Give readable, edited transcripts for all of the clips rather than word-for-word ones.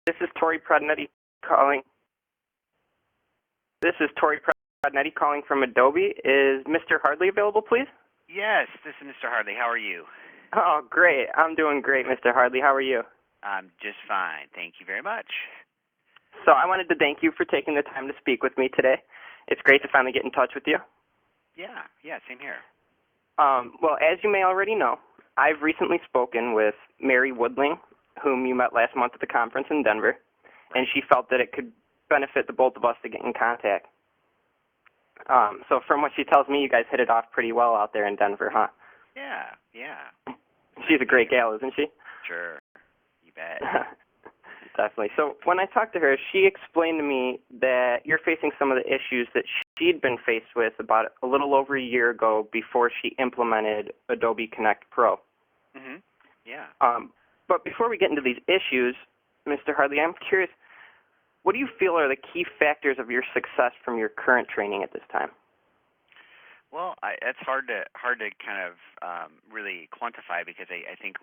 This is Tori Prodnetti calling. This is Tori Prodnetti calling from Adobe. Is Mr. Hardley available, please? Yes, this is Mr. Hardley. How are you? Oh, great. I'm doing great, Mr. Hardley. How are you? I'm just fine. Thank you very much. So I wanted to thank you for taking the time to speak with me today. It's great to finally get in touch with you. Yeah, same here. Well, as you may already know, I've recently spoken with Mary Woodling, whom you met last month at the conference in Denver, and she felt that it could benefit the both of us to get in contact. So from what she tells me, you guys hit it off pretty well out there in Denver, huh? Yeah. She's a great gal, isn't she? Sure. You bet. Definitely. So when I talked to her, she explained to me that you're facing some of the issues that she'd been faced with about a little over a year ago before she implemented Adobe Connect Pro. Mhm. Yeah. But before we get into these issues, Mr. Hardley, I'm curious, what do you feel are the key factors of your success from your current training at this time? Well, it's hard to kind of really quantify because I think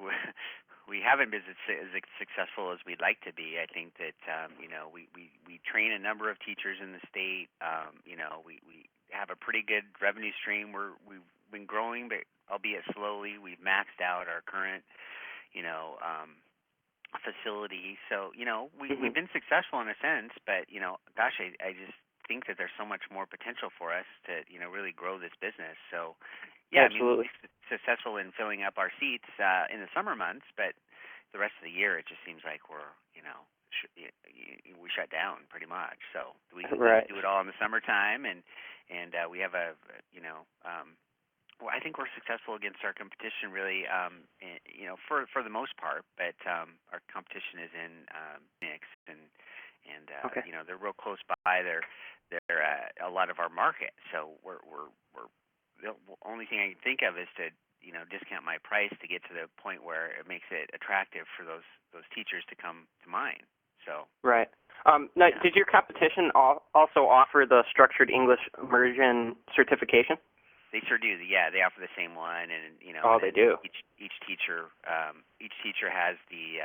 we haven't been as successful as we'd like to be. I think that we train a number of teachers in the state. We have a pretty good revenue stream. We've been growing, but albeit slowly. We've maxed out our current facility. So we've been successful in a sense, but gosh, I just think that there's so much more potential for us to really grow this business. So yeah, Absolutely. I mean, we're successful in filling up our seats in the summer months, but the rest of the year it just seems like we're we shut down pretty much. So we Right. do it all in the summertime, and we have well, I think we're successful against our competition, really, for the most part. But our competition is in Phoenix, and Okay. they're real close by. They're a lot of our market. So we're the only thing I can think of is to discount my price to get to the point where it makes it attractive for those teachers to come to mine. So Right. Now, did your competition also offer the Structured English Immersion certification? They sure do. Yeah, they offer the same one, and Oh, they do. Each teacher has the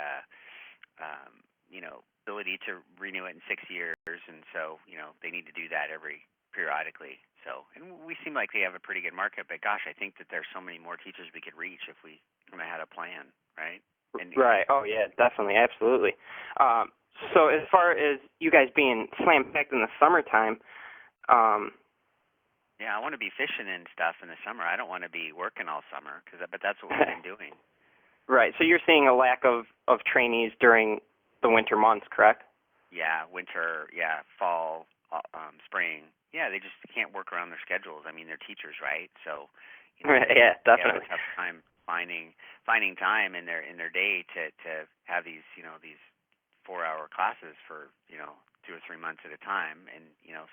ability to renew it in 6 years, and so they need to do that periodically. So, and we seem like they have a pretty good market, but gosh, I think that there's so many more teachers we could reach if we had a plan, right? Right. Oh, yeah, definitely, absolutely. So as far as you guys being slam packed in the summertime, yeah, I want to be fishing and stuff in the summer. I don't want to be working all summer, but that's what we've been doing. Right. So you're seeing a lack of trainees during the winter months, correct? Yeah, winter, fall, spring. Yeah, they just can't work around their schedules. I mean, they're teachers, right? So, Yeah, definitely. They have a tough time finding time in their day to have these 4-hour classes for 2 or 3 months at a time, and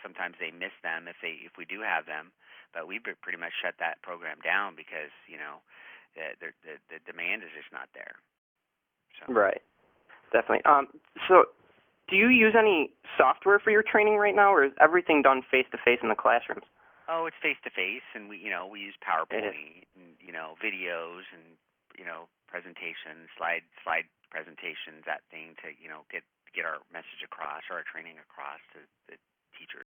sometimes they miss them if we do have them, but we've pretty much shut that program down because the demand is just not there. So. Right, definitely. So do you use any software for your training right now, or is everything done face to face in the classrooms? Oh, it's face to face, and we use PowerPoint and videos and presentations, slide presentations, that thing to get our message across or our training across to the teachers.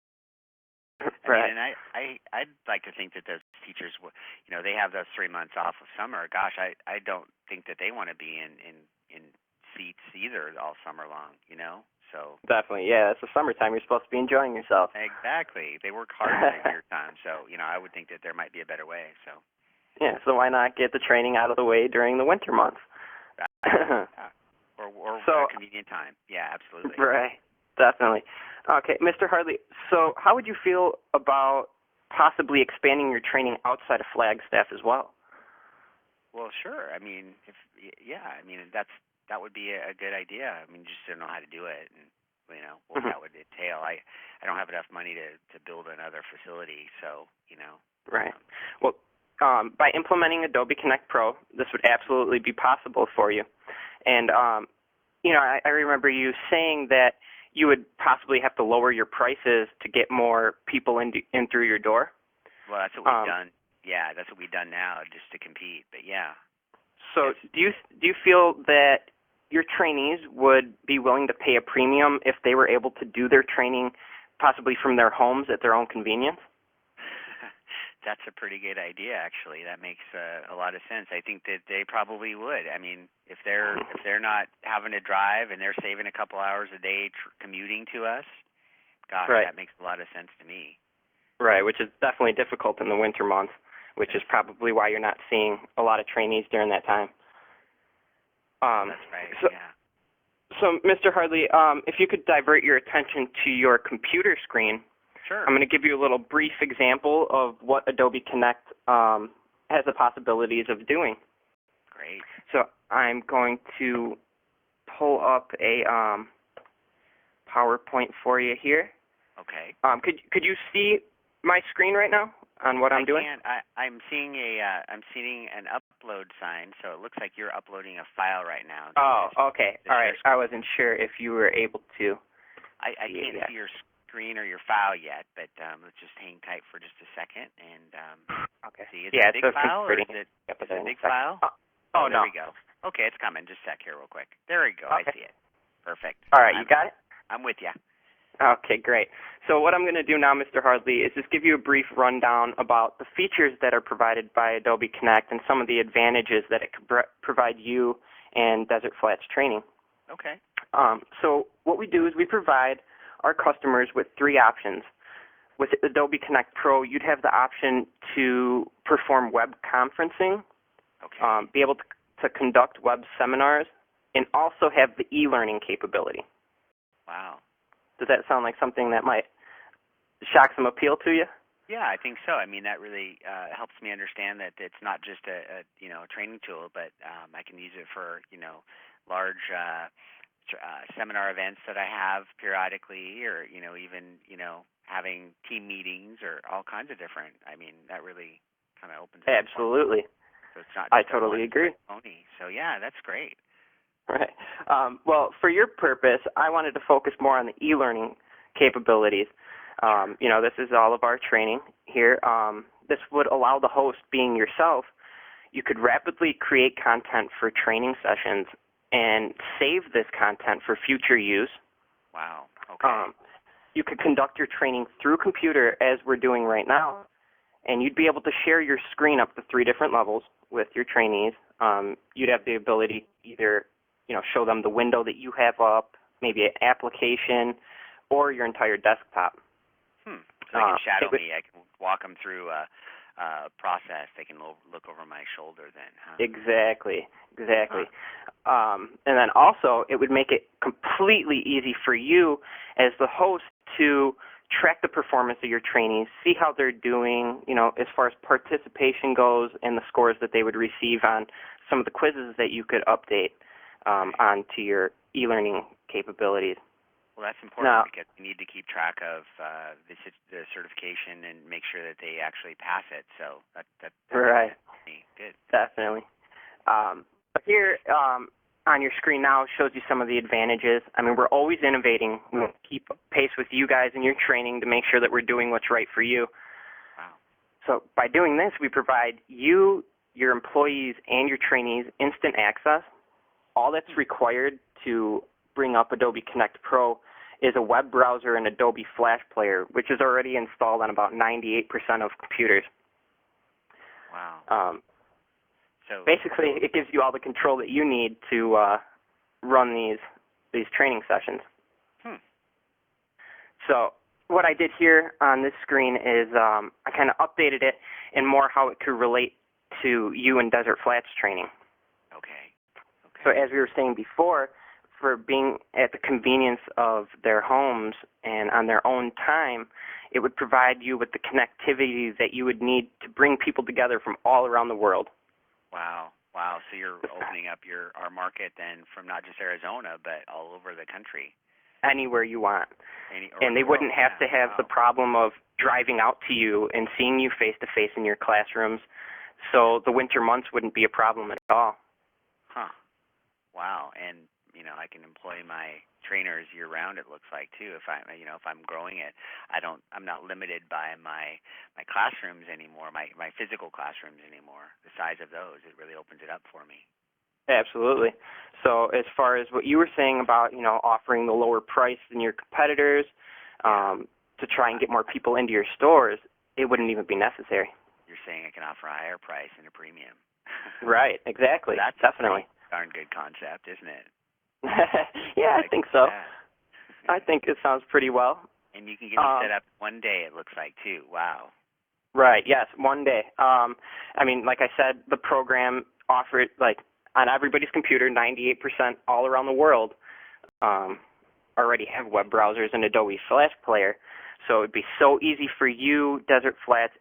Right. And I'd like to think that those teachers, they have those 3 months off of summer. Gosh, I don't think that they want to be in seats either all summer long. So definitely, yeah. It's the summertime. You're supposed to be enjoying yourself. Exactly. They work hard in the year time, so I would think that there might be a better way. So. Yeah. So why not get the training out of the way during the winter months? Or so, a convenient time. Yeah, absolutely. Right. Definitely. Okay, Mr. Hardley. So how would you feel about possibly expanding your training outside of Flagstaff as well? Well, sure. I mean, that would be a good idea. I mean, just to know how to do it and what that would entail. I don't have enough money to build another facility, so Right. Well, by implementing Adobe Connect Pro, this would absolutely be possible for you. And I remember you saying that you would possibly have to lower your prices to get more people in through your door. Well, that's what we've done. Yeah, that's what we've done now just to compete. But yeah. So do you feel that your trainees would be willing to pay a premium if they were able to do their training possibly from their homes at their own convenience? That's a pretty good idea, actually. That makes a lot of sense. I think that they probably would. I mean, if they're not having to drive and they're saving a couple hours a day commuting to us, gosh, Right. that makes a lot of sense to me. Right, which is definitely difficult in the winter months, which is probably why you're not seeing a lot of trainees during that time. That's right. So, Yeah. so Mr. Hardley, if you could divert your attention to your computer screen, Sure. I'm going to give you a little brief example of what Adobe Connect has the possibilities of doing. Great. So I'm going to pull up a PowerPoint for you here. Okay. Could you see my screen right now on what I'm doing? I'm seeing an upload sign, so it looks like you're uploading a file right now. Oh, okay. The All right. share I wasn't sure if you were able to. I can't see your screen or your file yet, but let's just hang tight for just a second and Okay. see. Is Yeah, it a big file or is converting. it Yep, a big second. file? Oh, there no. we go. Okay, it's coming. Just a sec here real quick. There we go. Okay. I see it. Perfect. All right, you got it? I'm with you. Okay, great. So what I'm going to do now, Mr. Hardley, is just give you a brief rundown about the features that are provided by Adobe Connect and some of the advantages that it could provide you and Desert Flats Training. Okay. So what we do is we provide our customers with three options. With Adobe Connect Pro, you'd have the option to perform web conferencing, Okay. be able to conduct web seminars, and also have the e-learning capability. Wow. Does that sound like something that might shock some appeal to you? Yeah, I think so. I mean, that really helps me understand that it's not just a training tool, but I can use it for large seminar events that I have periodically, or even having team meetings or all kinds of different. I mean, that really kind of opens it up. Absolutely. So it's not I just totally agree. pony. So yeah, that's great. Right. Well, for your purpose, I wanted to focus more on the e-learning capabilities. This is all of our training here. This would allow the host, being yourself, you could rapidly create content for training sessions and save this content for future use. Wow. Okay. You could conduct your training through computer as we're doing right now, and you'd be able to share your screen up to 3 different levels with your trainees. You'd have the ability to either show them the window that you have up, maybe an application, or your entire desktop. So they can shadow me. I can walk them through a process. They can look over my shoulder then, huh? Exactly. Huh. And then also, it would make it completely easy for you as the host to track the performance of your trainees, see how they're doing, as far as participation goes and the scores that they would receive on some of the quizzes that you could update onto your e-learning capabilities. Well, that's important because we need to keep track of the certification and make sure that they actually pass it. So that's right. Good. Definitely. But here on your screen now shows you some of the advantages. I mean, we're always innovating. We want to keep pace with you guys and your training to make sure that we're doing what's right for you. Wow. So by doing this, we provide you, your employees, and your trainees instant access. All that's required to bring up Adobe Connect Pro is a web browser and Adobe Flash Player, which is already installed on about 98% of computers. Wow. So basically, it gives you all the control that you need to run these training sessions. So what I did here on this screen is I kind of updated it and more how it could relate to you and Desert Flats training. Okay. So as we were saying before, for being at the convenience of their homes and on their own time, it would provide you with the connectivity that you would need to bring people together from all around the world. Wow. So you're opening up our market then from not just Arizona, but all over the country. Anywhere you want. And they the wouldn't world. have to have the problem of driving out to you and seeing you face-to-face in your classrooms. So the winter months wouldn't be a problem at all. Huh. Wow. And I can employ my trainers year round, it looks like, too. If I'm growing it, I'm not limited by my classrooms anymore, my physical classrooms anymore. The size of those, it really opens it up for me. Absolutely. So as far as what you were saying about, offering the lower price than your competitors, Yeah. to try and get more people into your stores, it wouldn't even be necessary. You're saying I can offer a higher price and a premium. Right, exactly. That's a Definitely. pretty darn good concept, isn't it? Yeah, I Like think so. that. I think it sounds pretty well. And you can get me Um, set up one day, it looks like, too. Wow. right, yes, one day. Like I said, the program offered, like, on everybody's computer, 98% all around the world um, already have web browsers and Adobe Flash Player. So it would be so easy for you, Desert Flats,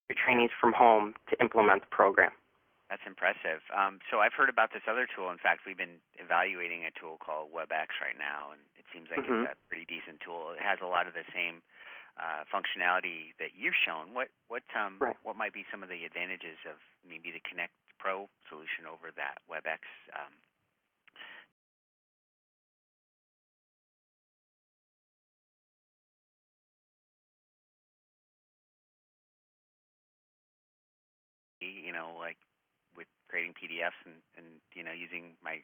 your trainees from home to implement the program. That's impressive. So I've heard about this other tool. In fact, we've been evaluating a tool called WebEx right now, and it seems like Hmm. it's a pretty decent tool. It has a lot of the same functionality that you've shown. Right. What might be some of the advantages of maybe the Connect Pro solution over that WebEx? Like with creating PDFs and using my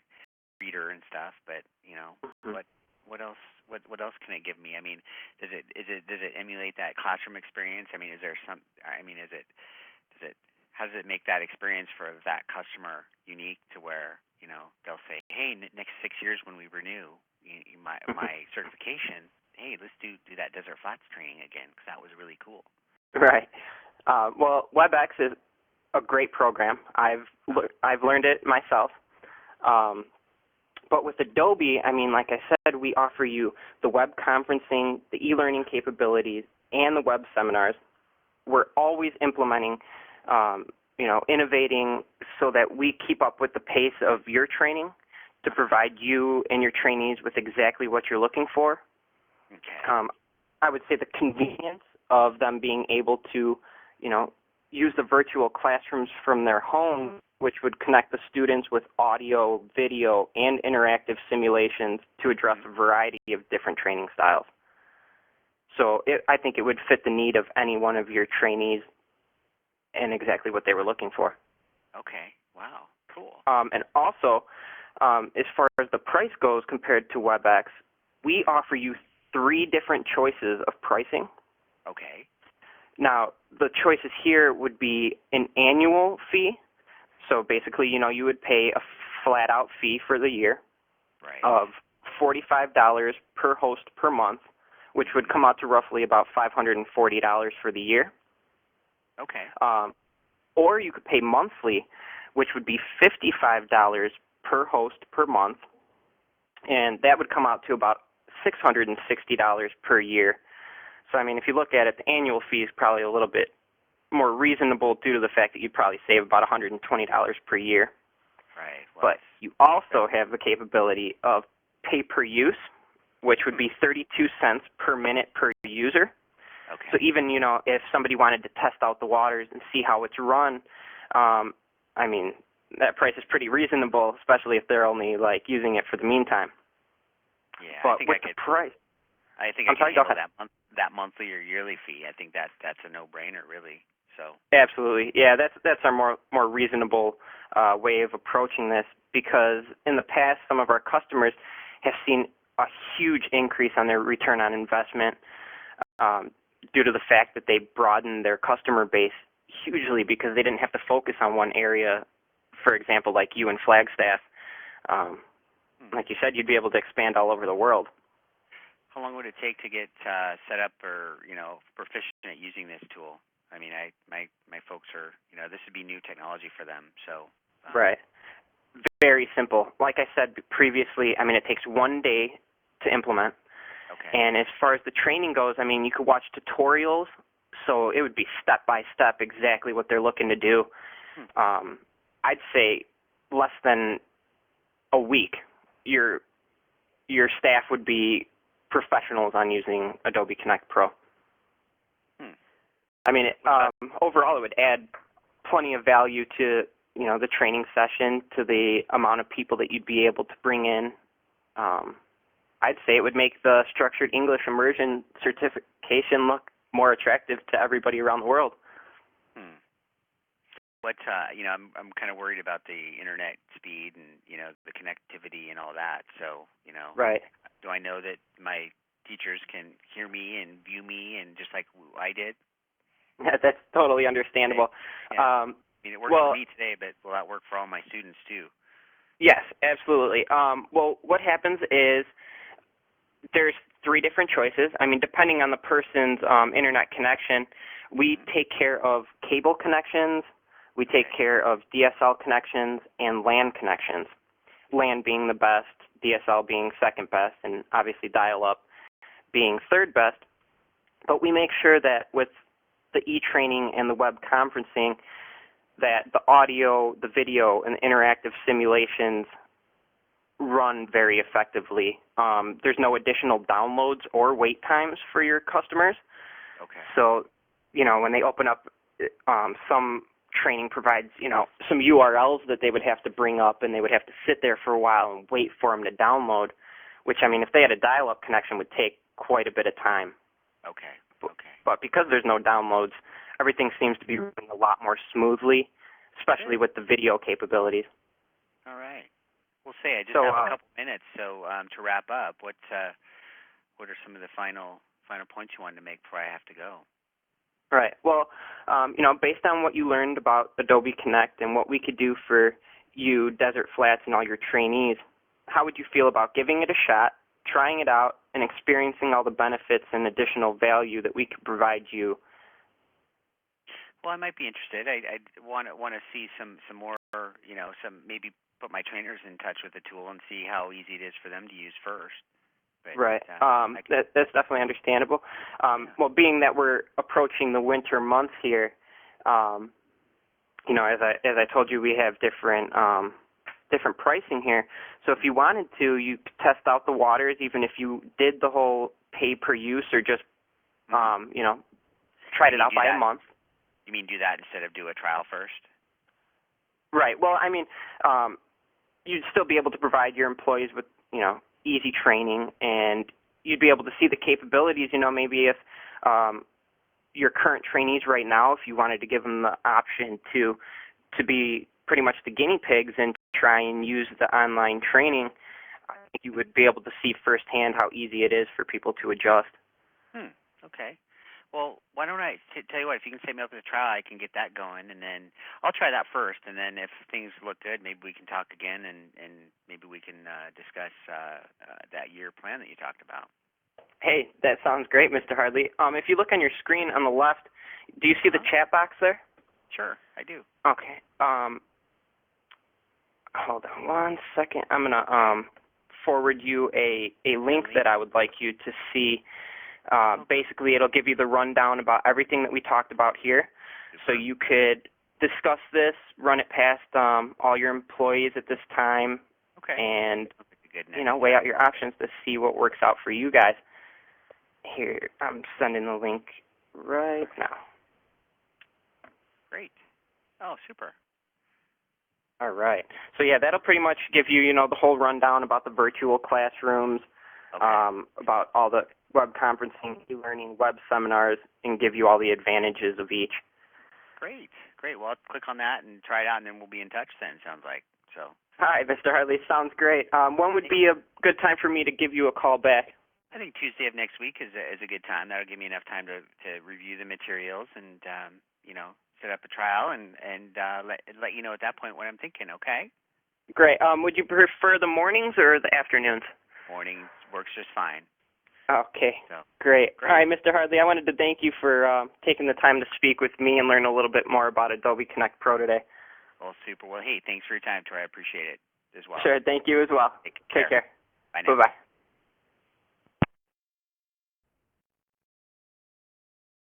reader and stuff. But Mhm. what else? What else can it give me? I mean, does it emulate that classroom experience? I mean, is there some? I mean, does it how does it make that experience for that customer unique to where they'll say, hey, next 6 years when we renew my certification, hey, let's do that Desert Flats training again because that was really cool. Right. Well, WebEx is a great program. I've learned it myself. Um, but with Adobe, like I said, we offer you the web conferencing, the e-learning capabilities, and the web seminars. We're always implementing, innovating so that we keep up with the pace of your training to provide you and your trainees with exactly what you're looking for. Okay. I would say the convenience of them being able to, use the virtual classrooms from their home, which would connect the students with audio, video, and interactive simulations to address a variety of different training styles. So I think it would fit the need of any one of your trainees and exactly what they were looking for. Okay. Wow. Cool. And also, as far as the price goes compared to WebEx, we offer you 3 different choices of pricing. Okay. Now, the choices here would be an annual fee. So basically, you would pay a flat-out fee for the year Right. of $45 per host per month, which would come out to roughly about $540 for the year. Okay. Or you could pay monthly, which would be $55 per host per month, and that would come out to about $660 per year. So, if you look at it, the annual fee is probably a little bit more reasonable due to the fact that you'd probably save about $120 per year. Right. Well, But you also have the capability of pay-per-use, which would be 32 cents per minute per user. okay. So even, if somebody wanted to test out the waters and see how it's run, that price is pretty reasonable, especially if they're only, using it for the meantime. Yeah. But I think with the price... I think I'm I sorry, can go handle ahead. that monthly or yearly fee. I think that's a no-brainer, really. So. Absolutely. Yeah, that's our more reasonable way of approaching this, because in the past some of our customers have seen a huge increase on their return on investment due to the fact that they broadened their customer base hugely because they didn't have to focus on one area. For example, like you and Flagstaff, like you said, you'd be able to expand all over the world. How long would it take to get set up or proficient at using this tool? I mean, my folks are this would be new technology for them. So. Right. Very simple. Like I said previously, it takes 1 day to implement. Okay. And as far as the training goes, you could watch tutorials, so it would be step by step exactly what they're looking to do. I'd say less than a week, your staff would be professionals on using Adobe Connect Pro. Overall, it would add plenty of value to the training session, to the amount of people that you'd be able to bring in. I'd say it would make the structured English immersion certification look more attractive to everybody around the world. what I'm kind of worried about the internet speed and the connectivity and all that. So Right. do I know that my teachers can hear me and view me and just like I did? That's totally understandable. Yeah. I mean, it works Well, for me today, but will that work for all my students too? yes, absolutely. Well, what happens is there's three different choices. I mean, depending on the person's internet connection, we take care of cable connections, we take care of DSL connections, and LAN connections. LAN being the best, DSL being second best, and obviously dial-up being third best. But we make sure that with the e-training and the web conferencing, that the audio, the video, and the interactive simulations run very effectively. There's no additional downloads or wait times for your customers. Okay. So, when they open up, some training provides, some URLs that they would have to bring up, and they would have to sit there for a while and wait for them to download, which, I mean, if they had a dial-up connection, would take quite a bit of time. Okay. But because there's no downloads, everything seems to be running a lot more smoothly, especially with the video capabilities. All right. Well, I just So, have a couple minutes, so to wrap up, what are some of the final points you wanted to make before I have to go? Right. Well, based on what you learned about Adobe Connect and what we could do for you, Desert Flats, and all your trainees, how would you feel about giving it a shot, trying it out, and experiencing all the benefits and additional value that we could provide you? Well, I might be interested. I want to see some more, maybe put my trainers in touch with the tool and see how easy it is for them to use first. But, right. That's definitely understandable. Well, being that we're approaching the winter months here, as I told you, we have different pricing here. So if you wanted to, you could test out the waters, even if you did the whole pay per use or just, tried it out by a month. You mean do that instead of do a trial first? Right. Well, I mean, you'd still be able to provide your employees with, easy training, and you'd be able to see the capabilities. Maybe if your current trainees right now, if you wanted to give them the option to be pretty much the guinea pigs and try and use the online training, I think you would be able to see firsthand how easy it is for people to adjust. Okay. Well, why don't I tell you what, if you can set me up with a trial, I can get that going, and then I'll try that first, and then if things look good, maybe we can talk again, and maybe we can discuss that year plan that you talked about. Hey, that sounds great, Mr. Hardley. If you look on your screen on the left, do you see the chat box there? Sure, I do. Okay. Hold on one second. I'm going to forward you a link that I would like you to see. Basically, it'll give you the rundown about everything that we talked about here. So you could discuss this, run it past all your employees at this time, and, weigh out your options to see what works out for you guys. Here, I'm sending the link right now. Great. Oh, super. All right. So, yeah, that'll pretty much give you, the whole rundown about the virtual classrooms, about all the web conferencing, e-learning, web seminars, and give you all the advantages of each. Great. Well, I'll click on that and try it out, and then we'll be in touch then, sounds like. So. Hi, Mr. Hartley. Sounds great. When would be a good time for me to give you a call back? I think Tuesday of next week is a good time. That'll give me enough time to review the materials and, set up a trial and let you know at that point what I'm thinking, okay? Great. Would you prefer the mornings or the afternoons? Mornings works just fine. Okay, great. All right, Mr. Hardley, I wanted to thank you for taking the time to speak with me and learn a little bit more about Adobe Connect Pro today. Well, super. Well, hey, thanks for your time, Troy. I appreciate it as well. Sure, thank you as well. Take care. Bye now. Bye-bye.